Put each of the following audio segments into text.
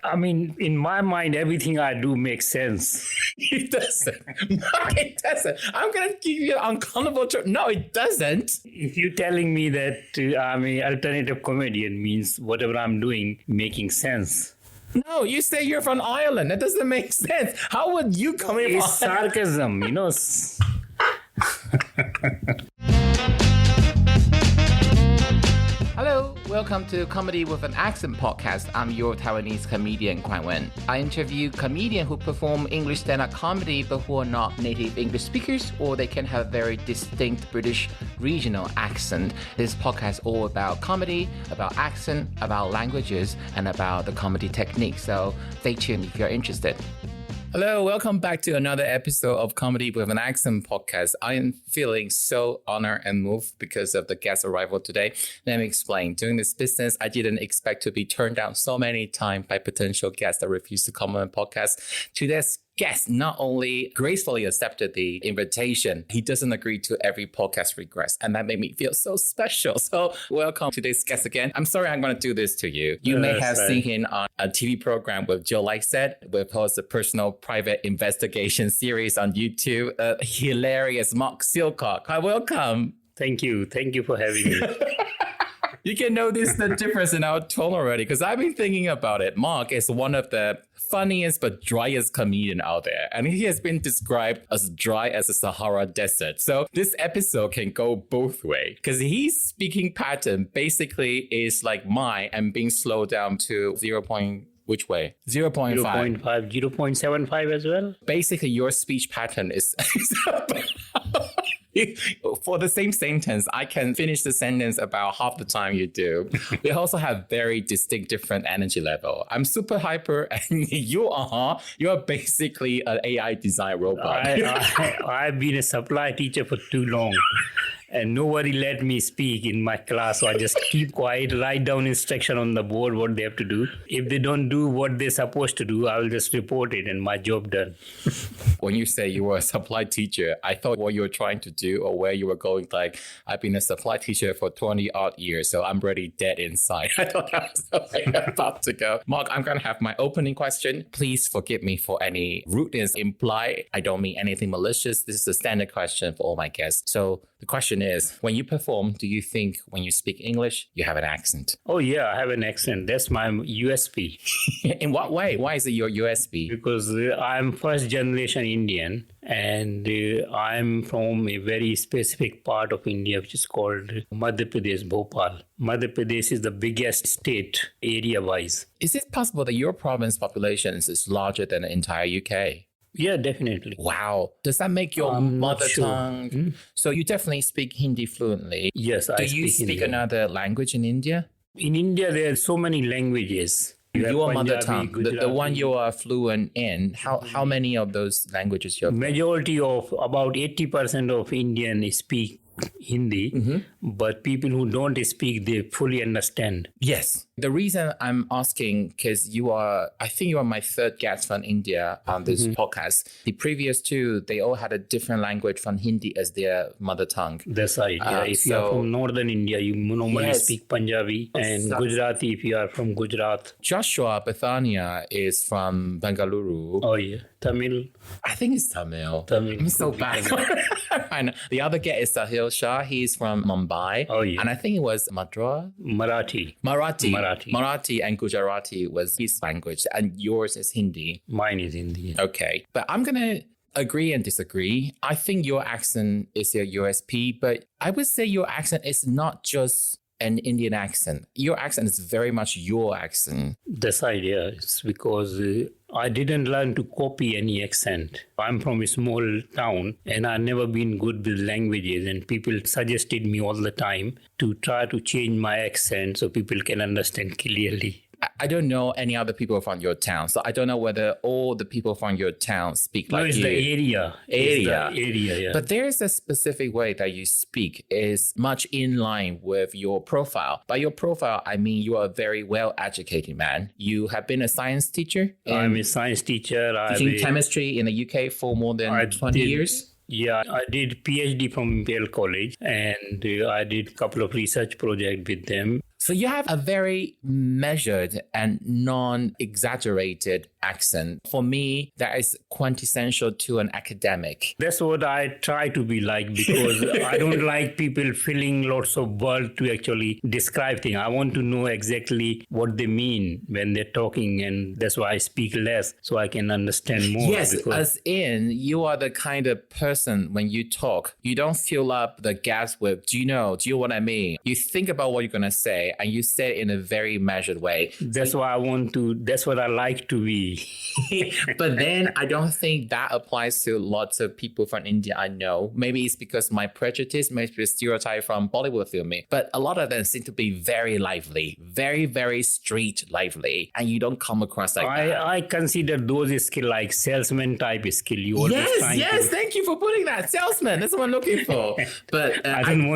I mean, in my mind, everything I do makes sense. It doesn't. It doesn't. I'm going to give you an uncomfortable truth. No, it doesn't. If you're telling me that I'm an alternative comedian means whatever I'm doing making sense. No, you say you're from Ireland. That doesn't make sense. How would you come in? It's sarcasm, Hello, welcome to Comedy with an Accent podcast. I'm your Taiwanese comedian, Kuan Wen. I interview comedians who perform English stand-up comedy but who are not native English speakers, or they can have very distinct British regional accent. This podcast is all about comedy, about accent, about languages, and about the comedy technique. So stay tuned if you're interested. Hello, welcome back to another episode of Comedy with an Accent podcast. I am feeling so honored and moved because of the guest arrival today. Let me explain. Doing this business, I didn't expect to be turned down so many times by potential guests that refused to come on the podcast. Today's guest not only gracefully accepted the invitation, he doesn't agree to every podcast request. And that made me feel so special. So welcome to today's guest again. I'm sorry I'm going to do this to you. You may have seen him on a TV program with Joe Lycett, with host a personal private investigation series on YouTube. Hilarious Mark Silcox. Hi, welcome. Thank you. Thank you for having me. You can notice the difference in our tone already, because I've been thinking about it. Mark is one of the funniest but driest comedian out there, and he has been described as dry as the Sahara Desert. So this episode can go both ways, because his speaking pattern basically is like mine and being slowed down to 0. Which way? 0.5. 0.75 as well? Basically, your speech pattern is... For the same sentence, I can finish the sentence about half the time you do. We also have very distinct different energy level. I'm super hyper and you are basically an AI design robot. I've been a supply teacher for too long. And nobody let me speak in my class, so I just keep quiet, write down instruction on the board what they have to do. If they don't do what they're supposed to do, I will just report it and my job done. When you say you were a supply teacher, I thought what you were trying to do or where you were going, like, I've been a supply teacher for 20 odd years, so I'm already dead inside. I thought that was the way about to go. Mark, I'm going to have my opening question. Please forgive me for any rudeness implied. I don't mean anything malicious. This is a standard question for all my guests. So the question is, when you perform, do you think when you speak English, you have an accent? Oh, yeah, I have an accent. That's my USP. In what way? Why is it your USP? Because I'm first generation Indian and I'm from a very specific part of India, which is called Madhya Pradesh, Bhopal. Madhya Pradesh is the biggest state area-wise. Is it possible that your province population is larger than the entire UK? Yeah, definitely. Wow. Does that make your mother tongue? Hmm? So you definitely speak Hindi fluently. Yes, I speak Do you speak Hindi. another language in India? In India, there are so many languages. Your mother tongue, the Gujarati. one you are fluent in, how many of those languages you're... Majority of about 80% of Indian speak Hindi, but people who don't speak, they fully understand. Yes. The reason I'm asking, because I think you are my third guest from India on this podcast. The previous two, they all had a different language from Hindi as their mother tongue. That's right. Yeah. If you are from northern India, you normally speak Punjabi, and Gujarati if you are from Gujarat. Joshua Bethania is from Bengaluru. Oh, yeah. Tamil. I think it's Tamil. I'm so bad. And the other guest is Sahil Shah. He's from Mumbai. Oh, yeah. And I think it was Marathi and Gujarati was his language. And yours is Hindi. Mine is Hindi. Okay. But I'm going to agree and disagree. I think your accent is your USP, but I would say your accent is not just an Indian accent. Your accent is very much your accent. That's right, yeah. It's because I didn't learn to copy any accent. I'm from a small town and I've never been good with languages, and people suggested me all the time to try to change my accent so people can understand clearly. I don't know any other people from your town, so I don't know whether all the people from your town speak like you. No, it's the area. It's the area, yeah. But there's a specific way that you speak is much in line with your profile. By your profile, I mean you are a very well-educated man. You have been a science teacher. I'm a science teacher. Teaching chemistry in the UK for more than 20 years. Yeah, I did PhD from Imperial College, and I did a couple of research projects with them. So you have a very measured and non-exaggerated accent. For me, that is quintessential to an academic. That's what I try to be like, because I don't like people filling lots of words to actually describe things. I want to know exactly what they mean when they're talking, and that's why I speak less so I can understand more. Yes, as in you are the kind of person when you talk, you don't fill up the gaps with, do you know what I mean? You think about what you're going to say and you say it in a very measured way. That's why that's what I like to be. But then I don't think that applies to lots of people from India I know. Maybe it's because my prejudice, maybe stereotype from Bollywood filming, but a lot of them seem to be very lively, very, very street lively, and you don't come across like that. I consider those skills like salesman type skill. Yes, thank you for putting that. Salesman, that's what I'm looking for. But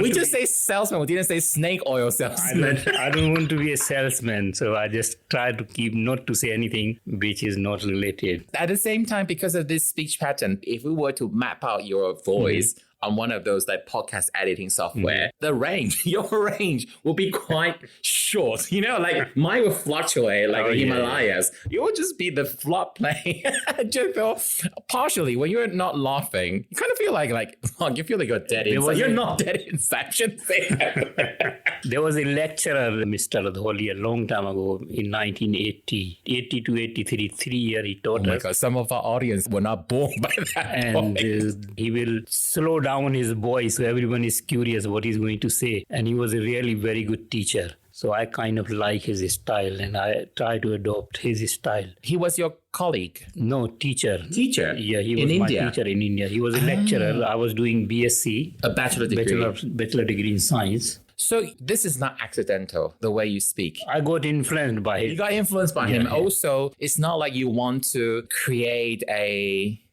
we just say salesman, we didn't say snake oil salesman. I don't want to be a salesman, so I just try to keep not to say anything which is not related. At the same time, because of this speech pattern, if we were to map out your voice on one of those like podcast editing software, your range will be quite short. Like mine will fluctuate like the Himalayas. You will just be the flop playing. Just feel partially when you're not laughing, you kind of feel like you feel like you're dead inside. You're not dead inside. There was a lecturer, Mr. Dholi, a long time ago in 1980, 80 to 83, 3 years he taught us. Oh my God, some of our audience were not born by that point. And he will slow down his voice so everyone is curious what he's going to say. And he was a really very good teacher. So I kind of like his style and I try to adopt his style. He was your colleague? No, teacher. Teacher? Yeah, he was my teacher in India. He was a lecturer. I was doing BSc. A bachelor degree. Bachelor degree in science. So this is not accidental, the way you speak. I got influenced by him. You got influenced by him. Also, it's not like you want to create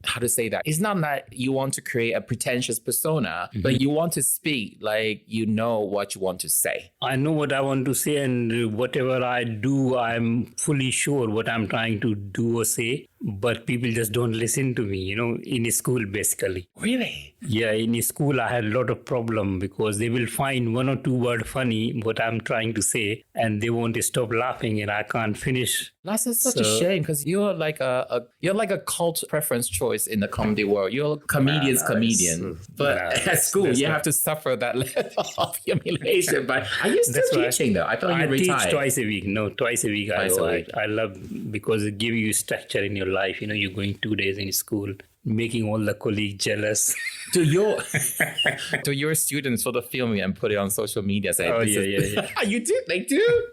how to say that? It's not that you want to create a pretentious persona, but you want to speak like you know what you want to say. I know what I want to say, and whatever I do, I'm fully sure what I'm trying to do or say. But people just don't listen to me, in school basically. Really? Yeah, in school I had a lot of problem because they will find one or two words funny, what I'm trying to say, and they won't stop laughing and I can't finish. That's such a shame because you're like a cult preference choice in the comedy world. You're a comedian's comedian. But at school, you have to suffer that level of humiliation. But are you still teaching though? I thought you retired. I teach twice a week. No, twice a week. I love because it gives you structure in your life. You're going 2 days in school, making all the colleagues jealous. To your students for the filming and put it on social media. Say, You do? They do?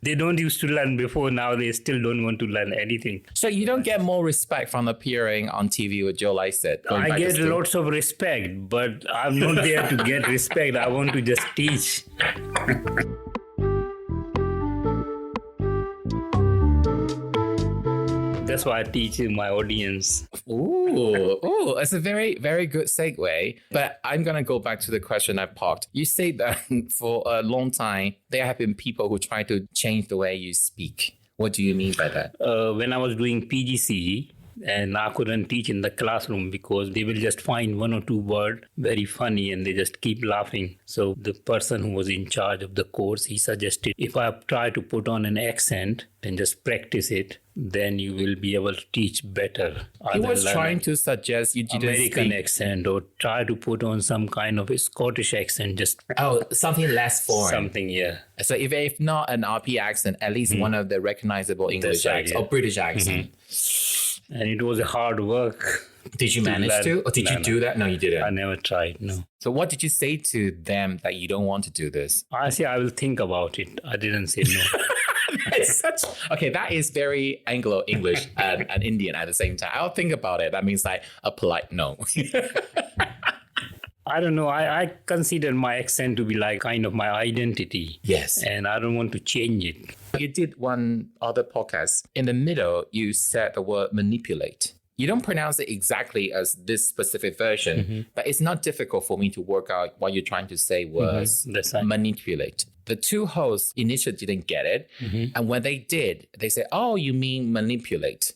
They don't used to learn before. Now they still don't want to learn anything. So you don't get more respect from appearing on TV with Joe Lycett? I get lots of respect, but I'm not there to get respect. I want to just teach. That's why I teach my audience. Ooh, it's a very, very good segue. But I'm going to go back to the question I parked. You say that for a long time, there have been people who try to change the way you speak. What do you mean by that? When I was doing PGCE, and I couldn't teach in the classroom because they will just find one or two words very funny and they just keep laughing. So the person who was in charge of the course, he suggested if I try to put on an accent and just practice it, then you will be able to teach better. He was trying to suggest you didn't American accent or try to put on some kind of a Scottish accent. Just something less foreign. Something, yeah. So if not an RP accent, at least one of the recognizable English accents or British accent. And it was a hard work. Did you manage to? Or did you do that? No, you didn't. I never tried, no. So what did you say to them that you don't want to do this? I say I will think about it. I didn't say no. That is very Anglo-English and Indian at the same time. I'll think about it. That means like a polite no. I don't know. I consider my accent to be like kind of my identity. Yes. And I don't want to change it. You did one other podcast. In the middle, you said the word manipulate. You don't pronounce it exactly as this specific version, but it's not difficult for me to work out what you're trying to say was manipulate. The two hosts initially didn't get it. And when they did, they said, oh, you mean manipulate.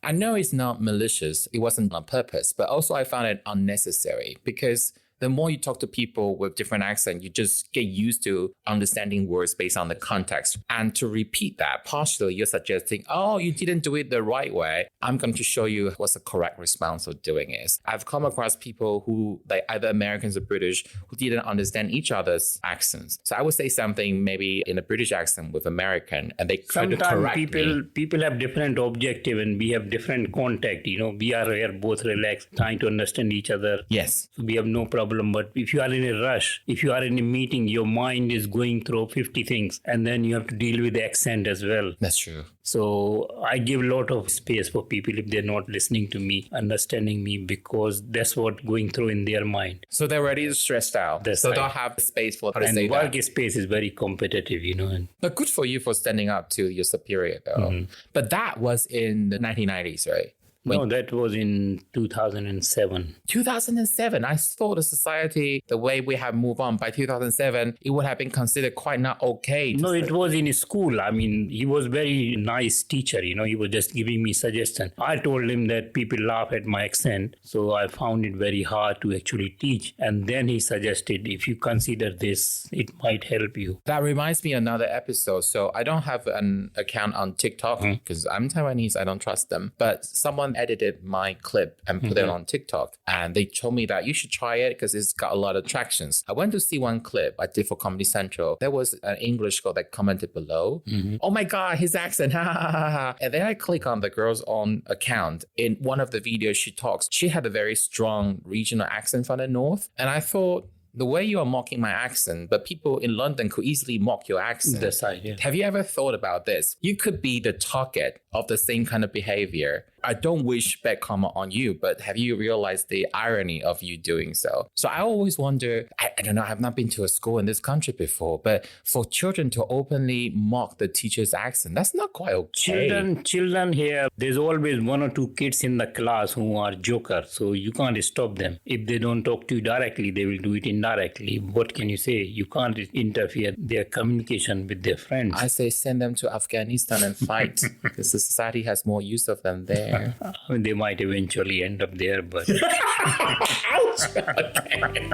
I know it's not malicious. It wasn't on purpose, but also I found it unnecessary because the more you talk to people with different accents, you just get used to understanding words based on the context. And to repeat that, partially you're suggesting, oh, you didn't do it the right way. I'm going to show you what's the correct response of doing it. I've come across people who, like either Americans or British, who didn't understand each other's accents. So I would say something maybe in a British accent with American, and they try to correct me. People have different objective and we have different contact. We are here both relaxed, trying to understand each other. Yes. So we have no problem. But if you are in a rush, if you are in a meeting, your mind is going through 50 things and then you have to deal with the accent as well. That's true. So I give a lot of space for people if they're not listening to me, understanding me, because that's what going through in their mind. So they're already stressed out. That's so right. don't have space for how to And say work that. space is very competitive, And But good for you for standing up to your superior, though. But that was in the 1990s, right? no, that was in 2007. 2007, I thought the society, the way we have moved on by 2007, it would have been considered quite not okay. No, it was in school. I mean, he was very nice teacher, he was just giving me suggestions. I told him that people laugh at my accent, so I found it very hard to actually teach. And then he suggested, if you consider this, it might help you. That reminds me of another episode. So I don't have an account on TikTok because I'm Taiwanese. I don't trust them. But someone edited my clip and put it on TikTok. And they told me that you should try it because it's got a lot of tractions. I went to see one clip I did for Comedy Central. There was an English girl that commented below. Oh my God, his accent. Ha, ha, ha, ha. And then I click on the girl's own account. In one of the videos she talks, she had a very strong regional accent from the north. And I thought, the way you are mocking my accent, but people in London could easily mock your accent. That's right, yeah. Have you ever thought about this? You could be the target of the same kind of behavior. I don't wish bad karma on you, but have you realized the irony of you doing so? So I always wonder, I don't know, I've not been to a school in this country before, but for children to openly mock the teacher's accent, that's not quite okay. Children here, there's always one or two kids in the class who are jokers, so you can't stop them. If they don't talk to you directly, they will do it indirectly. What can you say? You can't interfere their communication with their friends. I say send them to Afghanistan and fight because the society has more use of them there. I mean, they might eventually end up there, but... Ouch! Okay.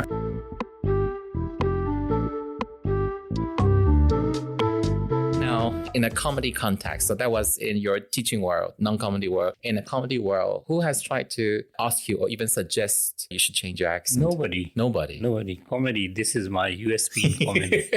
Now, in a comedy context, so that was in your teaching world, non-comedy world. In a comedy world, who has tried to ask you or even suggest you should change your accent? Nobody. Comedy, this is my USP in comedy.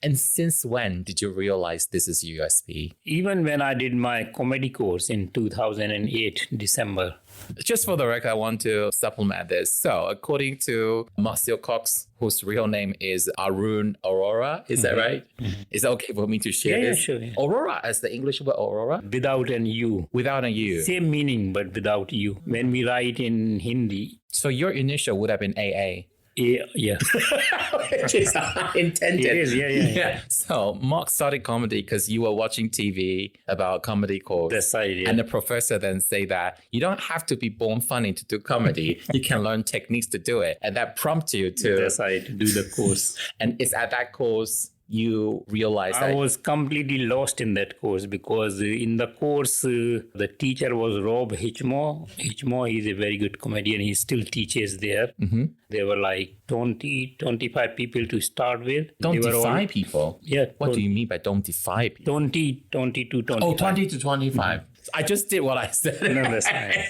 And since when did you realize this is USP? Even when I did my comedy course in 2008, December. Just for the record, I want to supplement this. So according to Silcox, whose real name is Arun Aurora, is that right? Is that okay for me to share this? Yeah, sure. Yeah. Aurora, as the English word Aurora? Without an U. Without an U. Same meaning, but without U. When we write in Hindi. So your initial would have been AA. Yeah. Which is intended. It is, yeah. So Mark started comedy because you were watching TV about comedy course. That's right, yeah. And the professor then say that you don't have to be born funny to do comedy. You can learn techniques to do it. And that prompted you to... That's right, to do the course. And it's at that course you realized that... I was completely lost in that course because in the course, the teacher was Rob Hitchmore. Hitchmore, he's a very good comedian. He still teaches there. There were like 20, 25 people to start with. Don't defy people? Yeah. What do you mean by don't defy people? 20 to 25. Oh, 20 to 25. I just did what I said. No, that's right.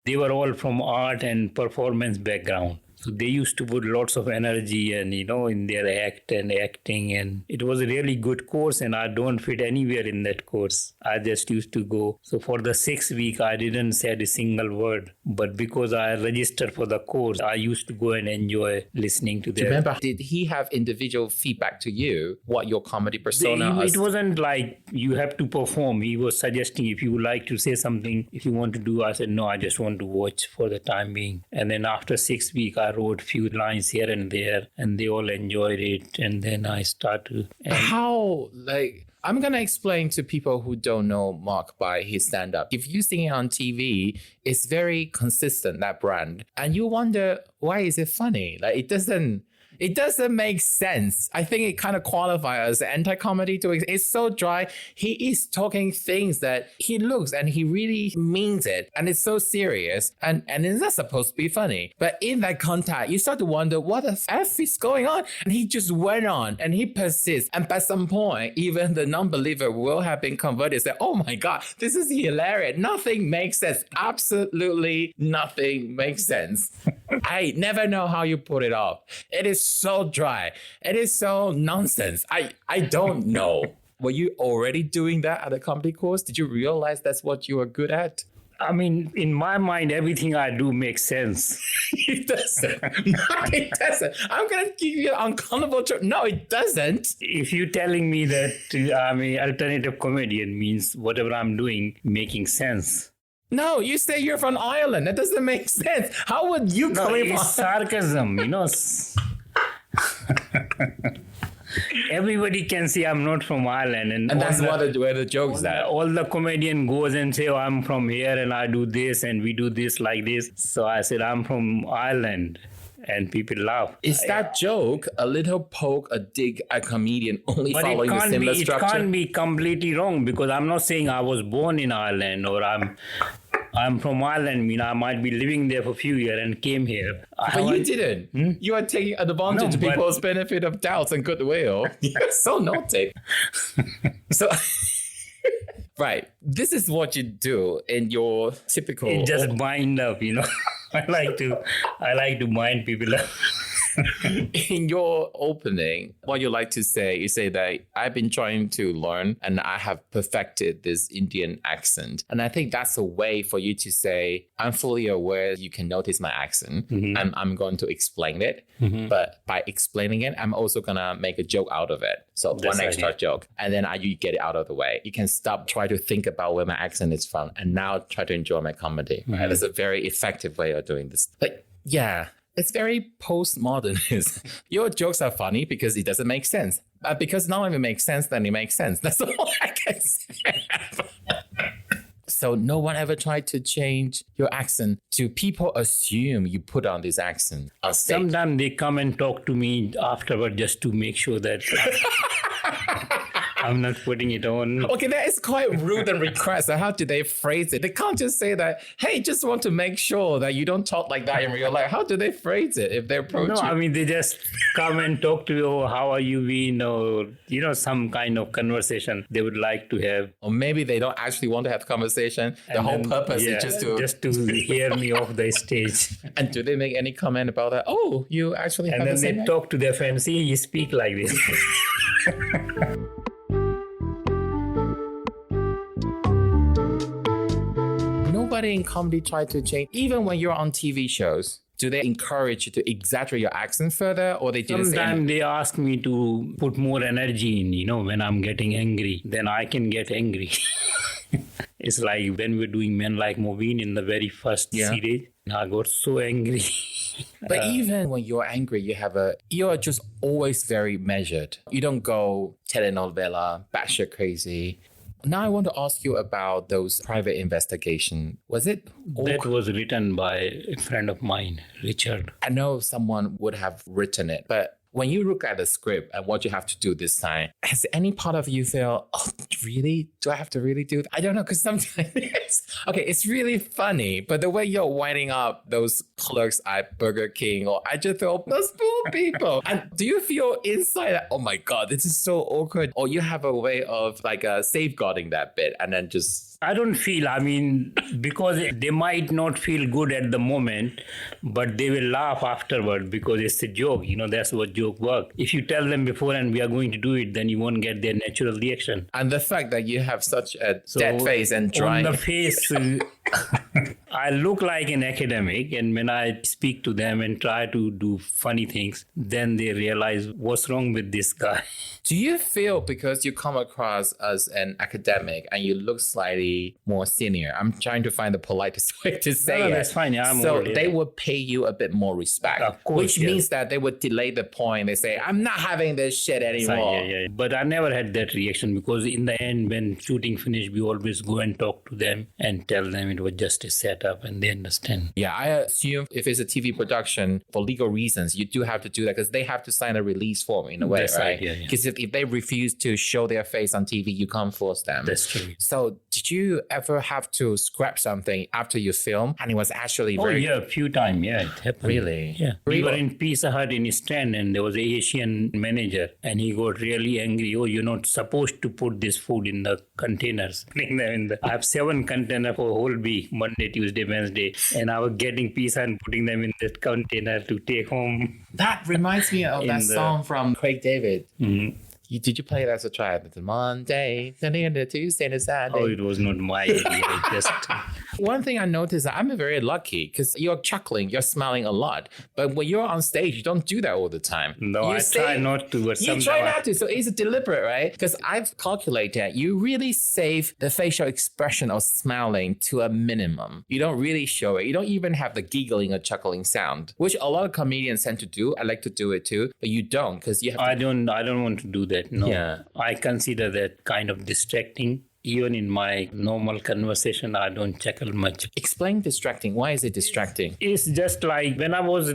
They were all from art and performance background. So they used to put lots of energy and, in their act and acting. And it was a really good course and I don't fit anywhere in that course. I just used to go. So for the 6 week, I didn't say a single word. But because I registered for the course, I used to go and enjoy listening to them. Remember, did he have individual feedback to you what your comedy persona It wasn't like you have to perform. He was suggesting if you would like to say something, if you want to do. I said, no, I just want to watch for the time being. And then after 6 weeks, I wrote a few lines here and there and they all enjoyed it. And then I started. How, I'm going to explain to people who don't know Mark by his stand-up. If you see it on TV, it's very consistent, that brand. And you wonder, why is it funny? It doesn't make sense. I think it kind of qualifies as anti-comedy too. It's so dry. He is talking things that he looks and he really means it. And it's so serious. And it's not supposed to be funny. But in that context, you start to wonder what the F is going on. And he just went on and he persists. And by some point, even the non-believer will have been converted and say, oh my God, this is hilarious. Nothing makes sense. Absolutely nothing makes sense. I never know how you put it off. It is so dry. It is so nonsense. I don't know. Were you already doing that at a comedy course? Did you realize that's what you were good at? I mean, in my mind, everything I do makes sense. It doesn't. No, it doesn't. I'm going to give you an uncomfortable truth. No, it doesn't. If you're telling me that I'm an alternative comedian means whatever I'm doing making sense. No, you say you're from Ireland. That doesn't make sense. How would you come in? It's sarcasm, Everybody can see I'm not from Ireland. And that's where the joke's at. All the comedian goes and say, oh, I'm from here and I do this and we do this like this. So I said, I'm from Ireland. And people laugh. Is that joke a little poke, a dig at comedian only following the similar structure? It can't be completely wrong because I'm not saying I was born in Ireland or I'm from Ireland. I might be living there for a few years and came here. But you didn't. You are taking advantage of people's benefit of doubts and goodwill. You're so naughty. So... Right. This is what you do in your typical... It just bind up, I like to bind people up. In your opening, what you like to say, you say that I've been trying to learn and I have perfected this Indian accent. And I think that's a way for you to say, I'm fully aware you can notice my accent and I'm going to explain it. But by explaining it, I'm also going to make a joke out of it. So that's one extra joke. And then you get it out of the way. You can stop trying to think about where my accent is from and now try to enjoy my comedy. Right? That's a very effective way of doing this. But yeah. It's very postmodernist. Your jokes are funny because it doesn't make sense. But because none of it makes sense, then it makes sense. That's all I can say. So no one ever tried to change your accent. Do people assume you put on this accent on stage? Sometimes they come and talk to me afterward just to make sure that... I'm not putting it on. Okay, that is quite rude and request. So how do they phrase it? They can't just say that, hey, just want to make sure that you don't talk like that in real life. How do they phrase it if they approach you? No, I mean, they just come and talk to you, oh, how are you been? Or, some kind of conversation they would like to have. Or maybe they don't actually want to have conversation. The whole purpose is just to hear me off the stage. And do they make any comment about that? Oh, you actually have the same... And then they talk to their friends, see, you speak like this. Nobody in comedy tried to change. Even when you're on TV shows, do they encourage you to exaggerate your accent further, or they just sometimes they ask me to put more energy in, when I'm getting angry, then I can get angry. It's like when we're doing Men Like Moveen in the very first series, I got so angry. But even when you're angry, you're just always very measured. You don't go telenovela, batshit crazy. Now I want to ask you about those private investigation. Was it? That was written by a friend of mine, Richard. I know someone would have written it, but when you look at the script and what you have to do this time, has any part of you feel, oh, really? Do I have to really do that? I don't know, because sometimes it's really funny, but the way you're winding up those clerks at Burger King, or I just thought, those poor people. And do you feel inside that, oh my God, this is so awkward? Or you have a way of safeguarding that bit and then just... I don't feel, because they might not feel good at the moment, but they will laugh afterward because it's a joke. That's what joke work. If you tell them before and we are going to do it, then you won't get their natural reaction. And the fact that you have such a dead face and dry... On the face, I look like an academic, and when I speak to them and try to do funny things, then they realize what's wrong with this guy. Do you feel because you come across as an academic and you look slightly more senior, I'm trying to find the politest way to say it. That's fine. Yeah, so they would pay you a bit more respect, of course, which means that they would delay the point. They say, I'm not having this shit anymore. Yeah. But I never had that reaction because in the end, when shooting finished, we always go and talk to them and tell them it was just a set. set up and they understand. Yeah, I assume if it's a TV production, for legal reasons, you do have to do that because they have to sign a release form in a way, That's right? right, Because if they refuse to show their face on TV, you can't force them. That's true. So did you ever have to scrap something after you film? And it was actually very... a few times. Yeah, it happened. Really? Yeah. We Really? were in Pizza Hut in Strand and there was an Asian manager and he got really angry. Oh, you're not supposed to put this food in the containers. I have 7 containers for a whole week, Monday, Tuesday, Wednesday. And I was getting pizza and putting them in that container to take home. That reminds me of that song from Craig David. Mhm. Did you play that as a child? The Monday, the Tuesday, and the Saturday. Oh, it was not my idea. It just... One thing I noticed that I'm very lucky because you're chuckling, you're smiling a lot. But when you're on stage, you don't do that all the time. No, try not to. But you try not to. So it's deliberate, right? Because I've calculated you really save the facial expression of smiling to a minimum. You don't really show it. You don't even have the giggling or chuckling sound, which a lot of comedians tend to do. I like to do it too, but you don't because you have I don't want to do that. No. Yeah. I consider that kind of distracting. Even in my normal conversation, I don't chuckle much. Explain distracting. Why is it distracting? It's just like when I was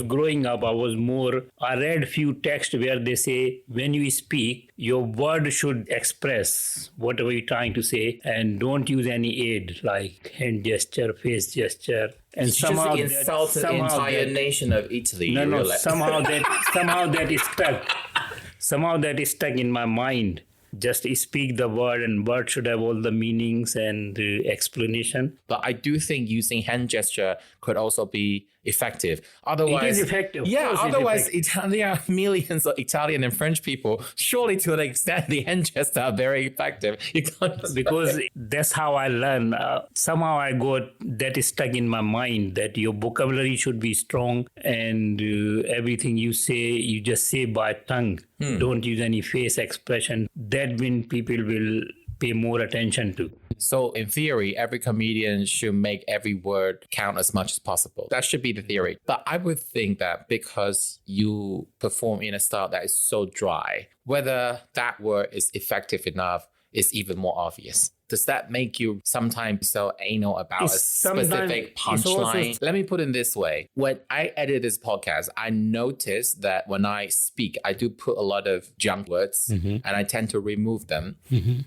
growing up, I read few texts where they say, when you speak, your word should express whatever you're trying to say and don't use any aid like hand gesture, face gesture. And somehow just insulted the entire nation of Italy. No, somehow that is stuck. Somehow that is stuck in my mind. Just speak the word and word should have all the meanings and explanation. But I do think using hand gesture could also be effective. Otherwise, it is effective. Yeah, otherwise there are millions of Italian and French people. Surely to an extent, the hand gestures are very effective. You can't because that's how I learn. Somehow I got that is stuck in my mind that your vocabulary should be strong and everything you say, you just say by tongue. Don't use any face expression. That when people will pay more attention to. So in theory, every comedian should make every word count as much as possible. That should be the theory. But I would think that because you perform in a style that is so dry, whether that word is effective enough is even more obvious. Does that make you sometimes so anal about a specific punchline? Let me put it this way. When I edit this podcast, I notice that when I speak, I do put a lot of junk words and I tend to remove them.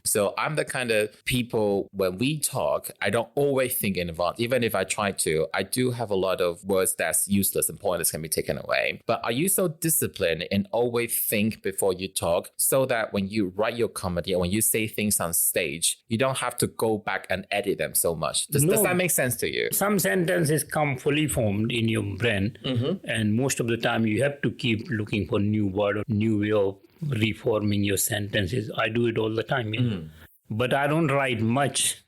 So I'm the kind of people, when we talk, I don't always think in advance. Even if I try to, I do have a lot of words that's useless and pointless can be taken away. But are you so disciplined and always think before you talk so that when you write your comedy or when you say things on stage, you don't have to go back and edit them so much? Does that make sense to you? Some sentences come fully formed in your brain, and most of the time you have to keep looking for new word or new way of reforming your sentences. I do it all the time, but I don't write much.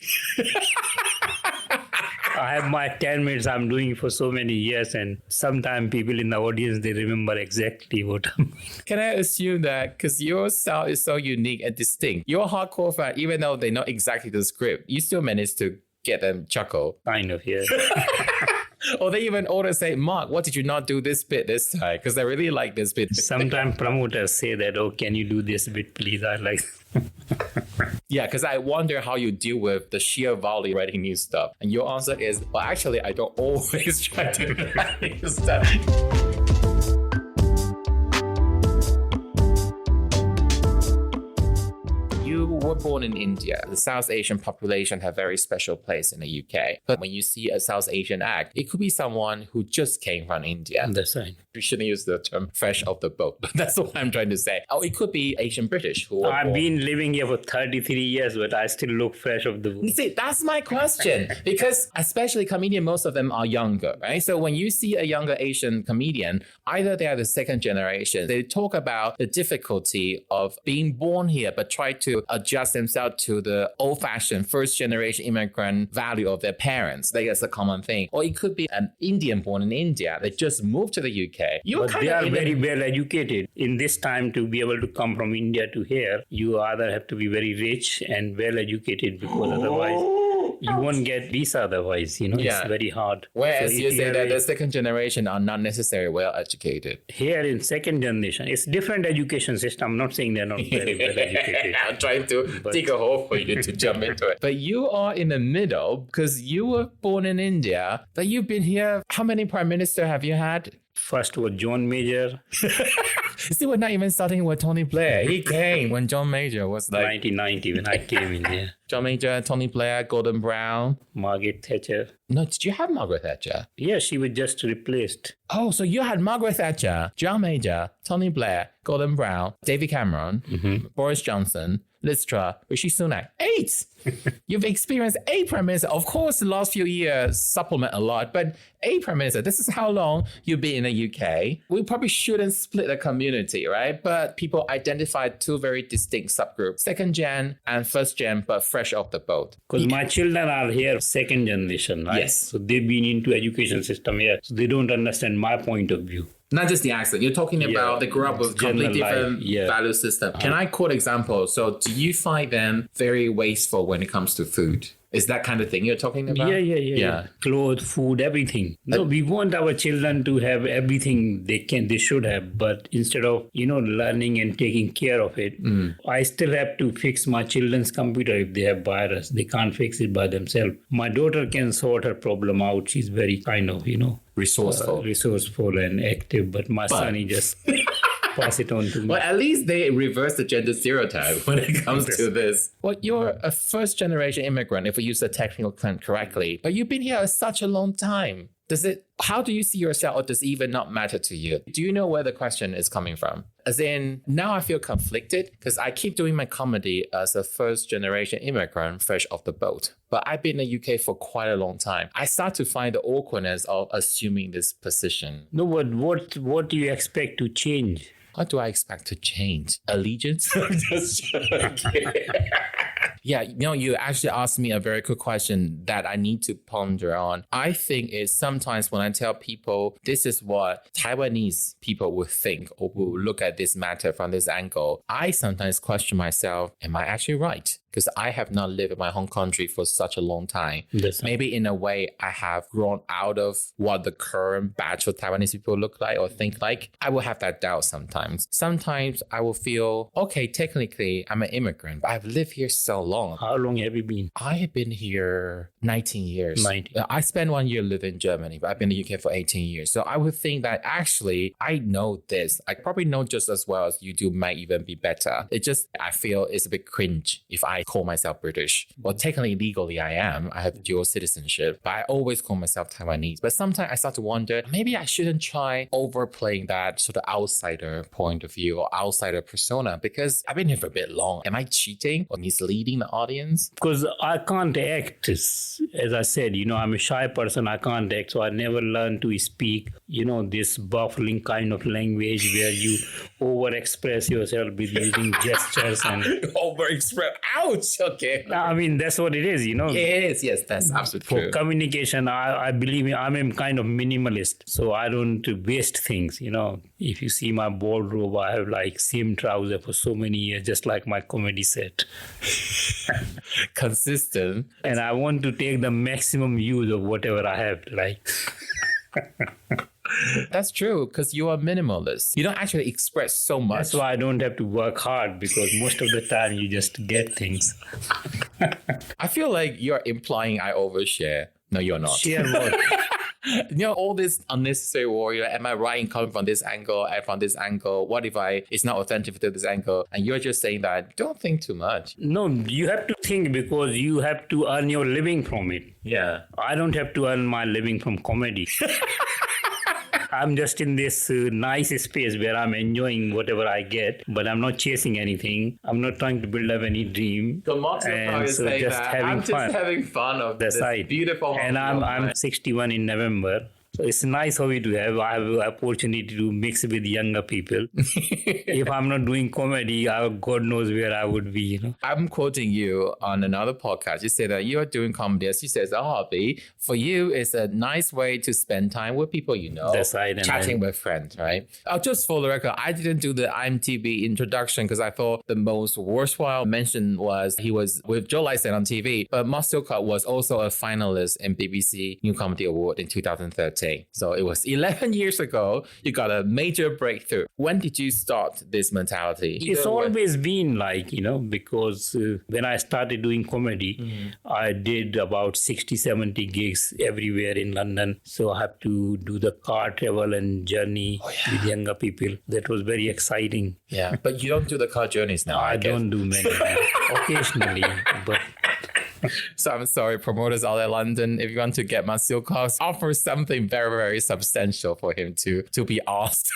I have my 10 minutes I'm doing for so many years, and sometimes people in the audience, they remember exactly what I'm doing. Can I assume that because your style is so unique and distinct, your hardcore fan, even though they know exactly the script, you still manage to get them chuckle? Kind of, yeah. Or they even order say, Mark, what did you not do this bit this time? Because they really like this bit. Sometimes promoters say that, oh, can you do this bit, please? I like... Yeah, because I wonder how you deal with the sheer volley writing new stuff. And your answer is, well, actually, I don't always try to write new stuff. You were born in India. The South Asian population have very special place in the UK. But when you see a South Asian act, it could be someone who just came from India. That's right. We shouldn't use the term fresh off the boat, but that's what I'm trying to say. Oh, it could be Asian British who are I've been living here for 33 years, but I still look fresh off the boat. You see, that's my question. Because especially comedians, most of them are younger, right? So when you see a younger Asian comedian, either they are the second generation, they talk about the difficulty of being born here, but try to adjust themselves to the old-fashioned first generation immigrant value of their parents. Like that's a common thing. Or it could be an Indian born in India. They just moved to the UK. But they are very well educated. In this time, to be able to come from India to here, you either have to be very rich and well educated, because otherwise You won't get visa otherwise, Yeah. it's very hard. Whereas So you if say have that a- the second generation are not necessarily well educated. here in second generation, it's different education system. I'm not saying they're not very well educated. I'm trying to dig a hole for you to jump into it. But you are in the middle because you were born in India, but you've been here. How many prime minister have you had? First was John Major, See, we're not even starting with Tony Blair. He came when John Major was like 1990 when I came in here. John Major, Tony Blair, Gordon Brown. Margaret Thatcher. No, did you have Margaret Thatcher? Yeah, she was just replaced. Oh, so you had Margaret Thatcher, John Major, Tony Blair, Gordon Brown, David Cameron, Boris Johnson, Liz Truss, Rishi Sunak. 8! You've experienced 8 prime ministers. Of course, the last few years supplement a lot, but 8 prime ministers. This is how long you've been in the UK. We probably shouldn't split the community, right? But people identify 2 very distinct subgroups, second gen and first gen, but fresh off the boat. Because my children are here second generation, right? Yes. So they've been into education system here. So they don't understand my point of view. Not just the accent. You're talking about they grew up with completely General different life, value system. Can I quote examples? So do you find them very wasteful when it comes to food? Is that kind of thing you're talking about? Yeah. Clothes, food, everything. No, we want our children to have everything they should have. But instead of, learning and taking care of it, I still have to fix my children's computer if they have virus. They can't fix it by themselves. My daughter can sort her problem out. She's very kind of, resourceful and active. But my son, he just pass it on to me. Well, at least they reverse the gender stereotype when it comes to this. Well, you're a first generation immigrant, if we use the technical term correctly, but you've been here such a long time. How do you see yourself, or does it even not matter to you? Do you know where the question is coming from? As in, now I feel conflicted because I keep doing my comedy as a first generation immigrant fresh off the boat. But I've been in the UK for quite a long time. I start to find the awkwardness of assuming this position. No, but what do you expect to change? What do I expect to change? Allegiance? Just joking. Yeah, you actually asked me a very good question that I need to ponder on. I think is sometimes when I tell people this is what Taiwanese people would think or will look at this matter from this angle, I sometimes question myself, am I actually right? Because I have not lived in my home country for such a long time. Maybe in a way, I have grown out of what the current batch of Taiwanese people look like or think like. I will have that doubt sometimes. Sometimes I will feel, okay, technically I'm an immigrant, but I've lived here so long. How long have you been? I have been here 19 years. 19. I spent 1 year living in Germany, but I've been in the UK for 18 years. So I would think that actually I know this. I probably know just as well as you do, might even be better. I feel it's a bit cringe if I call myself British. Well, technically, legally, I am. I have dual citizenship, but I always call myself Taiwanese. But sometimes I start to wonder, maybe I shouldn't try overplaying that sort of outsider point of view or outsider persona because I've been here for a bit long. Am I cheating or misleading the audience? Because I can't act. As I said, I'm a shy person. I can't act. So I never learned to speak, this baffling kind of language where you overexpress yourself with using gestures and overexpress. Ouch. Okay. I mean, that's what it is, It is. Yes, that's absolutely For true. communication, I believe I'm a kind of minimalist. So I don't waste things, If you see my wardrobe, I have like same trouser for so many years, just like my comedy set. Consistent. And I want to take the maximum use of whatever I have, like. That's true, because you are minimalist. You don't actually express so much. That's why I don't have to work hard, because most of the time you just get things. I feel like you're implying I overshare. No, you're not. Share what? All this unnecessary warrior. Am I right in coming from this angle and from this angle? What if it's not authentic to this angle? And you're just saying that don't think too much. No, you have to think because you have to earn your living from it. Yeah. I don't have to earn my living from comedy. I'm just in this nice space where I'm enjoying whatever I get, but I'm not chasing anything. I'm not trying to build up any dream. The motto is saying that I'm just having fun of this beautiful. And I'm 61 in November. So it's a nice hobby to have. I have an opportunity to mix with younger people. If I'm not doing comedy, God knows where I would be. I'm quoting you on another podcast. You say that you are doing comedy, as you say, as a hobby. For you, it's a nice way to spend time with people you know. That's right. Chatting with friends, right? Just for the record, I didn't do the IMDb introduction because I thought the most worthwhile mention was he was with Joe Lycett on TV, but Mark Silcox was also a finalist in BBC New Comedy Award in 2013. So it was 11 years ago, you got a major breakthrough. When did you start this mentality? It's always been like, because when I started doing comedy, I did about 60, 70 gigs everywhere in London. So I have to do the car travel and journey with younger people. That was very exciting. Yeah, but you don't do the car journeys now. I don't do many. Occasionally, but... So I'm sorry, promoters out in London, if you want to get my Silcox, offer something very, very substantial for him to be asked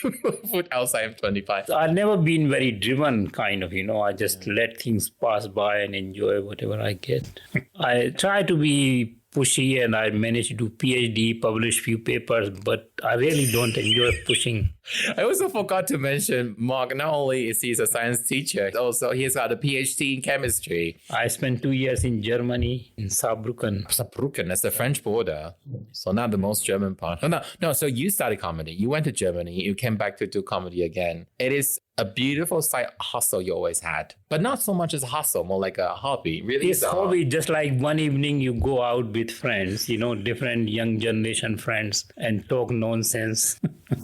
put outside M25. I've never been very driven kind of, I just let things pass by and enjoy whatever I get. I try to be pushy and I managed to do PhD, publish few papers, but I really don't enjoy pushing. I also forgot to mention Mark, not only is he a science teacher, also he's got a PhD in chemistry. I spent 2 years in Germany, in Saarbrücken. Saarbrücken, that's the French border. So not the most German part. No, so you started comedy. You went to Germany, you came back to do comedy again. It is a beautiful side hustle you always had, but not so much as a hustle, more like a hobby. Really, it's a hobby. Just like one evening you go out with friends, different young generation friends, and talk nonsense.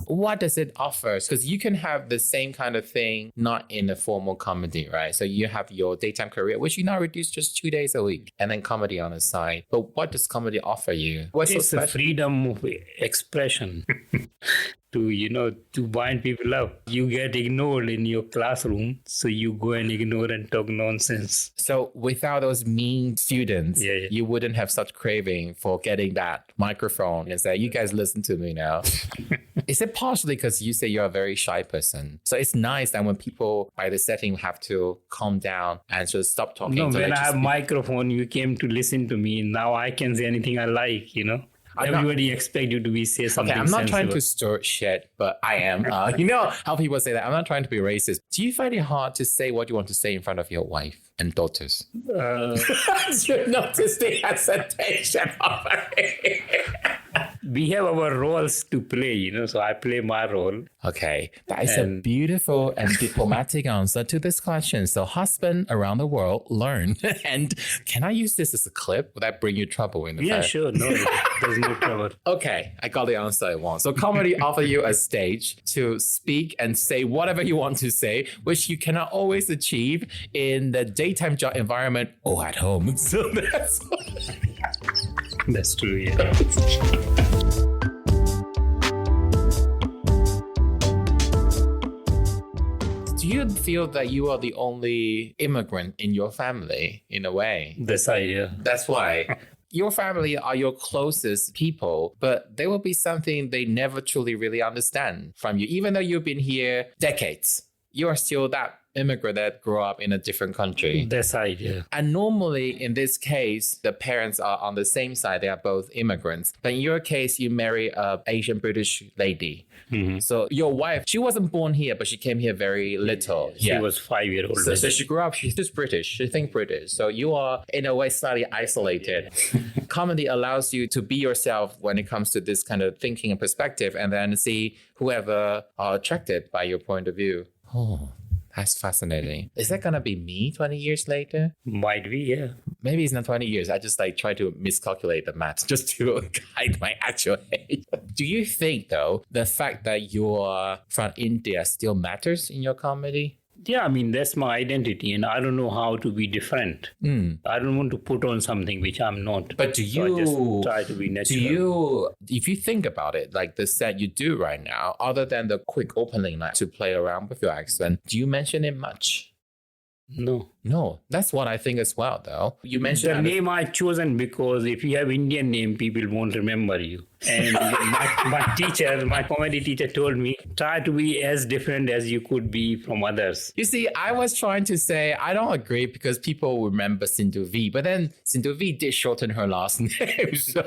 What does it offer? Because you can have the same kind of thing, not in a formal comedy, right? So you have your daytime career, which you now reduce just 2 days a week, and then comedy on the side. But what does comedy offer you? What's it's so a freedom of expression. to wind people up. You get ignored in your classroom, so you go and ignore and talk nonsense. So without those mean students, you wouldn't have such craving for getting that microphone and say, you guys listen to me now. Is it partially because you say you're a very shy person? So it's nice that when people by the setting have to calm down and just stop talking. No, when I have microphone, you came to listen to me. Now I can say anything I like, Everybody expect you to say something. Okay, I'm not sensible. trying to stir shit, but I am. You know how people say that. I'm not trying to be racist. Do you find it hard to say what you want to say in front of your wife and daughters? You notice the hesitation of it. We have our roles to play, so I play my role. Okay, that is a beautiful and diplomatic answer to this question. So husband around the world, learn. And can I use this as a clip? Would that bring you trouble in the Yeah, sure. No, there's no trouble. Okay, I got the answer I want. So comedy offer you a stage to speak and say whatever you want to say, which you cannot always achieve in the daytime job environment or at home. So that's true, yeah. Do you feel that you are the only immigrant in your family, in a way? That's right, yeah. That's why. Your family are your closest people, but there will be something they never truly really understand from you. Even though you've been here decades, you are still that immigrant that grew up in a different country. That's right, yeah. And normally in this case, the parents are on the same side. They are both immigrants. But in your case, you marry an Asian British lady. Mm-hmm. So your wife, she wasn't born here, but she came here very little. She was 5-year-old. So she grew up, she's just British. She thinks British. So you are in a way slightly isolated. Comedy allows you to be yourself when it comes to this kind of thinking and perspective, and then see whoever are attracted by your point of view. Oh, that's fascinating. Is that going to be me 20 years later? Might be, yeah. Maybe it's not 20 years. I just try to miscalculate the math just to hide my actual age. Do you think, though, the fact that you're from India still matters in your comedy? Yeah, I mean, that's my identity, and I don't know how to be different. I don't want to put on something which I'm not. But do you... So I just try to be natural. If you think about it, like the set you do right now, other than the quick opening night to play around with your accent, do you mention it much? No. No, that's what I think as well, though. You mentioned The name I chosen because if you have Indian name, people won't remember you. And my comedy teacher told me, try to be as different as you could be from others. You see, I was trying to say I don't agree because people remember Sindhu V, but then Sindhu V did shorten her last name. So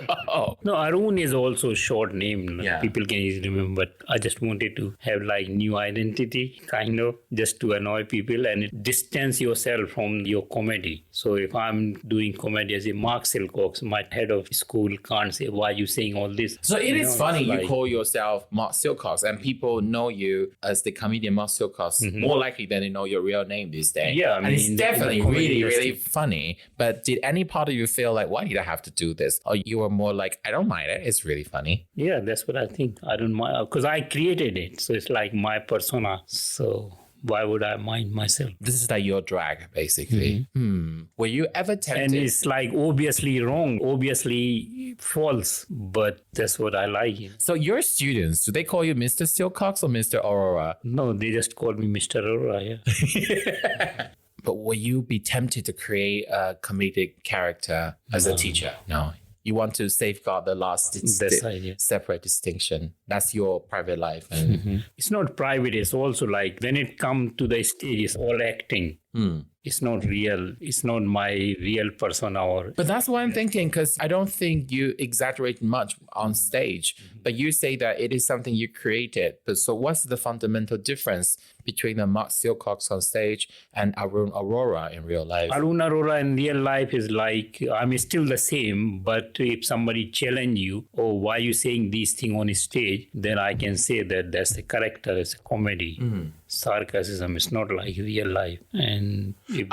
No, Arun is also a short name. Yeah. People can easily remember. But I just wanted to have like new identity, kind of, just to annoy people and distance yourself from your comedy. So if I'm doing comedy as a Mark Silcox, my head of school can't say, why are you saying all this? So it is funny like, you call yourself Mark Silcox and people know you as the comedian Mark Silcox more likely than they know your real name these days. Yeah, and it's definitely really, really industry. funny. But did any part of you feel like, why did I have to do this? Or you were more like, I don't mind it. It's really funny. Yeah, that's what I think. I don't mind because I created it. So it's like my persona. So why would I mind myself? This is like your drag, basically. Were you ever tempted? And it's like obviously wrong, obviously false, but that's what I like. So your students, do they call you Mr. Silcox or Mr. Aurora? No, they just call me Mr. Aurora. Yeah. But will you be tempted to create a comedic character as a teacher? No. You want to safeguard the last separate distinction. That's your private life. And It's not private. It's also like when it comes to the stage, it's all acting. It's not real. It's not my real persona. But that's what I'm thinking, because I don't think you exaggerate much on stage, but you say that it is something you created. But so what's the fundamental difference between the Mark Silcox on stage and Arun Aurora in real life? Arun Aurora in real life is like, I'm still the same, but if somebody challenge you, oh, why are you saying these things on stage, then I can say that that's the character, it's a comedy. Sarcasm is not like real life. And if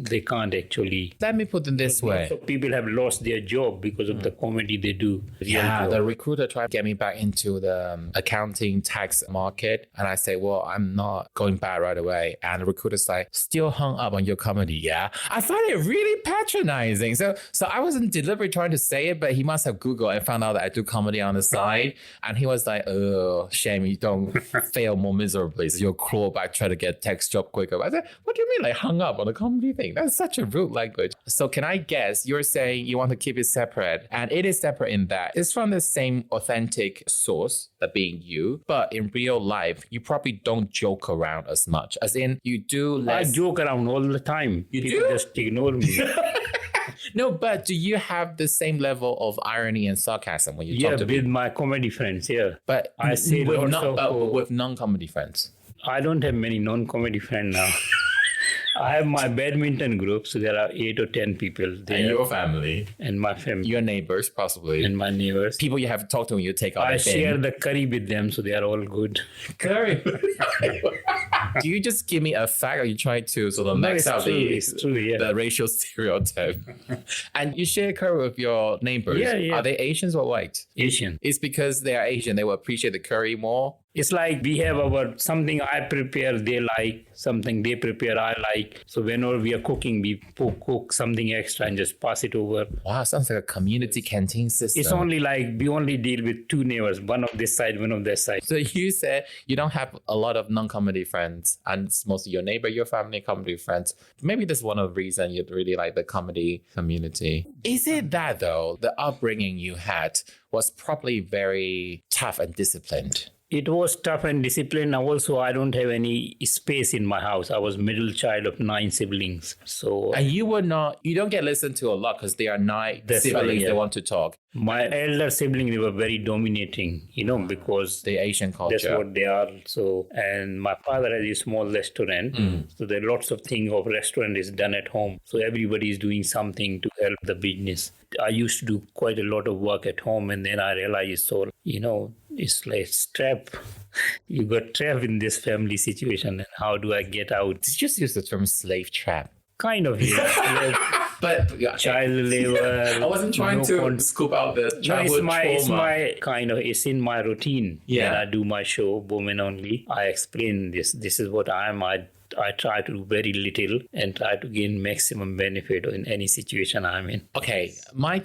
they can't actually... Let me put it this way. So people have lost their job because of the comedy they do. The recruiter tried to get me back into the accounting tax market. And I say, well, I'm not going back right away. And the recruiter's like, still hung up on your comedy, yeah? I found it really patronizing. So I wasn't deliberately trying to say it, but he must have Googled and found out that I do comedy on the side. And he was like, oh, shame you don't fail more miserably. So you'll crawl back, try to get text job quicker. I said, what do you mean like hung up on a comedy thing? That's such a rude language. So can I guess you're saying you want to keep it separate, and it is separate in that it's from the same authentic source, that being you, but in real life, you probably don't joke around as much. As in, you do less. I joke around all the time. People just ignore me. No, but do you have the same level of irony and sarcasm when you talk to with my comedy friends, But I say with non-comedy friends. I don't have many non-comedy friends now. I have my badminton group, so there are 8 or 10 people there. And your family. And my family. Your neighbors, possibly. And my neighbors. People you have to talk to when you take out I share the curry with them, so they are all good. Curry? Do you just give me a fact, or you try to sort of max out the racial stereotype? And you share curry with your neighbors. Yeah. Are they Asians or white? Asian. It's because they are Asian. They will appreciate the curry more. It's like we have something I prepare, they like, something they prepare, I like. So whenever we are cooking, we cook something extra and just pass it over. Wow, sounds like a community canteen system. It's only like we only deal with 2 neighbors, one of this side, one of that side. So you said you don't have a lot of non-comedy friends, and it's mostly your neighbor, your family, comedy friends. Maybe that's one of the reasons you really like the comedy community. Is it that though, the upbringing you had was probably very tough and disciplined? It was tough and disciplined. Also, I don't have any space in my house. I was middle child of 9 siblings. So, and you don't get listened to a lot because they are 9 siblings that want to talk. My elder sibling, they were very dominating, because the Asian culture. That's what they are. So, and my father has a small restaurant. So there are lots of things of restaurant is done at home. So everybody is doing something to help the business. I used to do quite a lot of work at home, and then I realized, it's like trap. You got trapped in this family situation, and how do I get out? Did you just use the term slave trap? Kind of, yeah. But child labor. I wasn't trying to scoop out the childhood trauma. It's in my routine. Yeah. When I do my show, Women Only, I explain this. This is what I am. I try to do very little and try to gain maximum benefit in any situation I'm in. Okay, my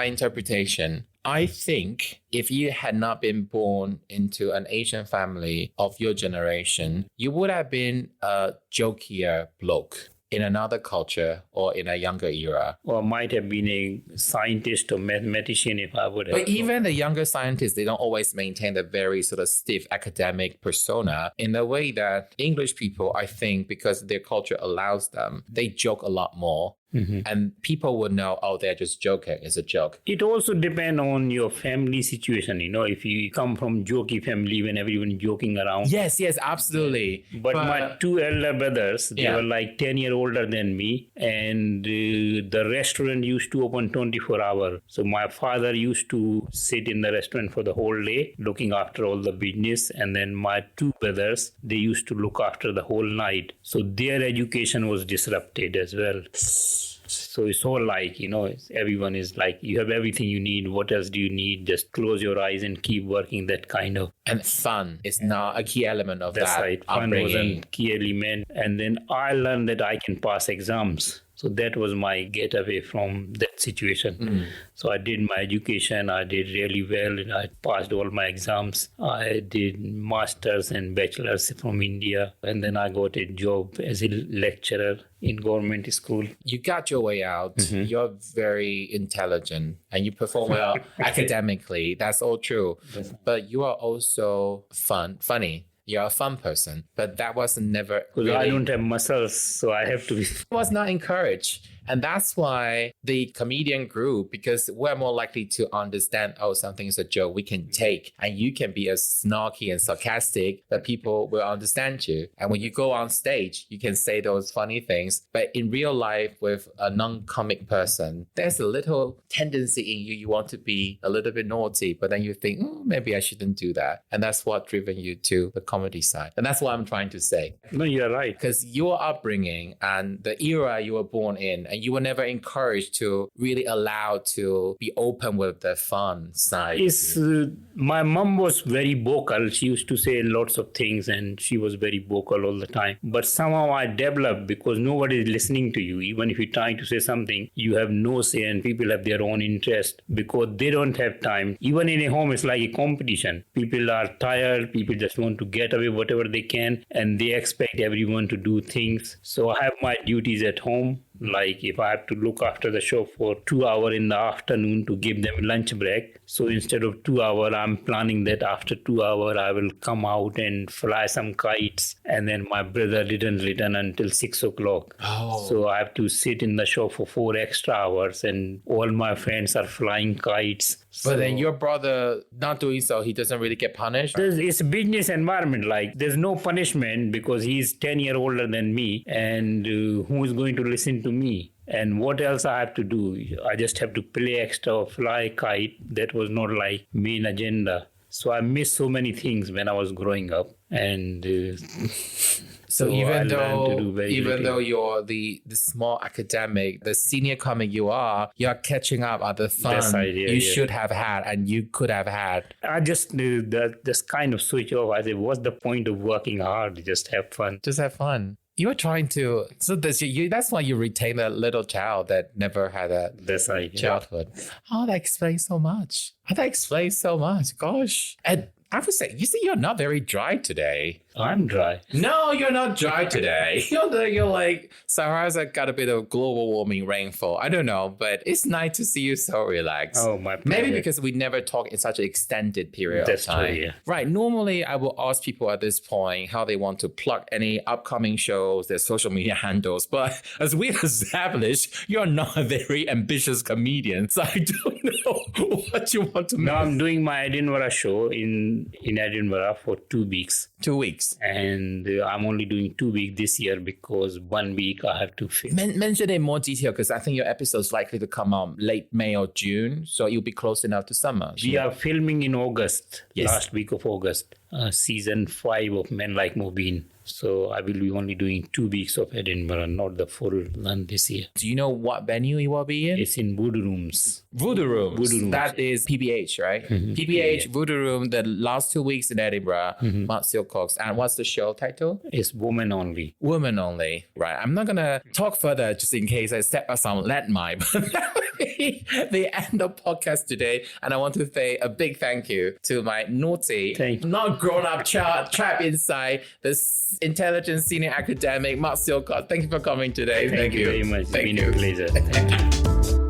interpretation. I think if you had not been born into an Asian family of your generation, you would have been a jokier bloke. in another culture or in a younger era. Or might have been a scientist or mathematician if I would have. But even the younger scientists, they don't always maintain the very sort of stiff academic persona in the way that English people, I think, because their culture allows them, they joke a lot more. And people would know, oh, they're just joking. It's a joke. It also depends on your family situation. If you come from jokey family when everyone joking around. Yes, absolutely. But my two elder brothers, they were like 10 years older than me. And the restaurant used to open 24 hours. So my father used to sit in the restaurant for the whole day, looking after all the business. And then my two brothers, they used to look after the whole night. So their education was disrupted as well. So it's all like, everyone is like, you have everything you need. What else do you need? Just close your eyes and keep working, that kind of. And fun is not a key element of That's that. Right. Fun was a key element. And then I learned that I can pass exams. So that was my getaway from that situation. So I did my education. I did really well. And I passed all my exams. I did masters and bachelors from India. And then I got a job as a lecturer in government school. You got your way out. You're very intelligent and you perform well academically. That's all true. But you are also funny. You're a fun person, but that was never really... I don't have muscles, so I have to be... It was not encouraged. And that's why the comedian grew, because we're more likely to understand, oh, something is a joke we can take. And you can be as snarky and sarcastic that people will understand you. And when you go on stage, you can say those funny things. But in real life, with a non-comic person, there's a little tendency in you. You want to be a little bit naughty, but then you think, maybe I shouldn't do that. And that's what driven you to the comedy side. And that's what I'm trying to say. No, you're right. Because your upbringing and the era you were born in, and you were never encouraged to really allow to be open with the fun side. My mom was very vocal. She used to say lots of things and she was very vocal all the time. But somehow I developed, because nobody is listening to you. Even if you're trying to say something, you have no say and people have their own interest because they don't have time. Even in a home, it's like a competition. People are tired. People just want to get away whatever they can and they expect everyone to do things. So I have my duties at home. Like if I have to look after the show for 2 hours in the afternoon to give them lunch break. So instead of 2 hours, I'm planning that after 2 hours, I will come out and fly some kites. And then my brother didn't return until 6 o'clock. Oh. So I have to sit in the show for 4 extra hours and all my friends are flying kites. But then your brother not doing so, he doesn't really get punished? It's a business environment. Like there's no punishment because he's 10 years older than me. And who is going to listen to me? And what else I have to do? I just have to play extra or fly a kite. That was not like main agenda. So I missed so many things when I was growing up. And so even though you're the small academic, the senior comic you're catching up at the fun you should have had and you could have had. I just knew that this kind of switch off. I said, what's the point of working hard? Just have fun. Just have fun. You were trying to, so that's why you retain a little child that never had a childhood. Oh, that explains so much. Gosh. And I would say, you see, you're not very dry today. I'm dry. No, you're not dry today. You're like, Sahara's got a bit of global warming rainfall. I don't know, but it's nice to see you so relaxed. Oh, my pleasure. Maybe because we never talk in such an extended period of time. True, yeah. Right. Normally, I will ask people at this point how they want to plug any upcoming shows, their social media handles. But as we established, you're not a very ambitious comedian. So I don't know what you want to Now I'm doing my Edinburgh show in Edinburgh for 2 weeks. 2 weeks. And I'm only doing 2 weeks this year because 1 week I have to film. Mention in more detail because I think your episode's likely to come out late May or June. So you'll be close enough to summer. We are filming in August, last week of August, season 5 of Men Like Mobeen. So I will be only doing 2 weeks of Edinburgh, not the full run this year. Do you know what venue you will be in? It's in Voodoo Rooms. Voodoo Rooms. That is PBH, right? Mm-hmm. PBH, Voodoo Room, the last 2 weeks in Edinburgh, Mark Silcox. And what's the show title? It's Woman Only. Woman Only. Right. I'm not going to talk further just in case I step on some landmine. But that would be the end of podcast today. And I want to say a big thank you to my naughty, not grown-up chap inside, this intelligent senior academic, Mark Silcox. Thank you for coming today. Thank you very much. It's Thank been you. a pleasure. Thank you.